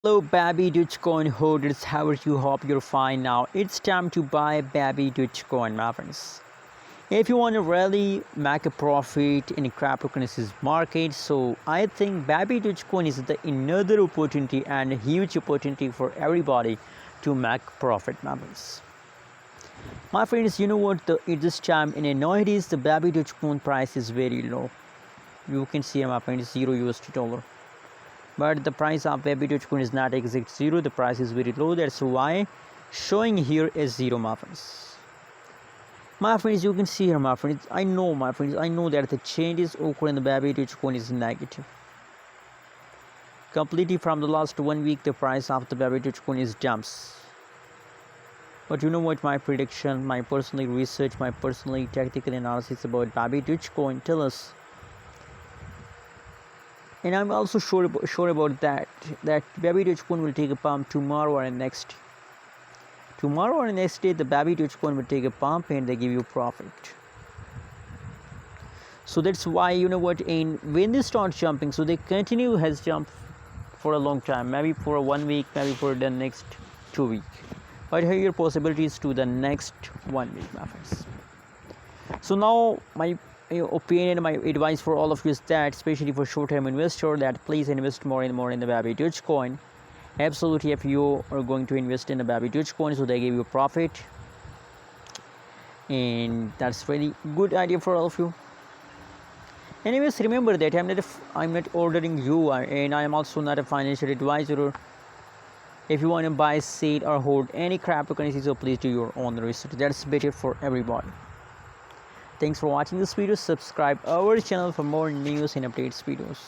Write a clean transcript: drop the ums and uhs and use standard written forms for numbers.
Hello Babydoge coin holders, how are you? Hope you're fine now. It's time to buy Babydoge coin, my friends. If you want to really make a profit in cryptocurrencies market, so I think Babydoge coin is another opportunity and a huge opportunity for everybody to make profit, my friends. My friends, you know what? At this time in nowadays the Babydoge coin price is very low. You can see, my friends, $0 but the price of Babydoge coin is not exact zero. The price is very low. That's why showing here is zero, my friends. My friends, you can see here, my friends. I know that the changes occur in the Babydoge coin is negative. Completely from the last 1 week, the price of the Babydoge coin is jumps. But you know what? My prediction, my personal research, my personally tactical analysis about Babydoge coin tell us. And I'm also sure about that Babydoge coin will take a pump tomorrow or next day. The Babydoge coin will take a pump and they give you profit. So that's why, you know what, and when they start jumping, so they continue has jumped for a long time, maybe for 1 week, maybe for the next 2 weeks, but here possibilities to the next 1 week, my friends. So now my opinion, my advice for all of you is that, especially for short-term investor, that please invest more and more in the Babydoge coin. Absolutely, if you are going to invest in the Babydoge coin, so they give you profit, and that's really good idea for all of you. Anyways, remember that I'm not ordering you, and I am also not a financial advisor. If you want to buy, sell, or hold any cryptocurrency, so please do your own research. That's better for everybody. Thanks for watching this video. Subscribe our channel for more news and updates videos.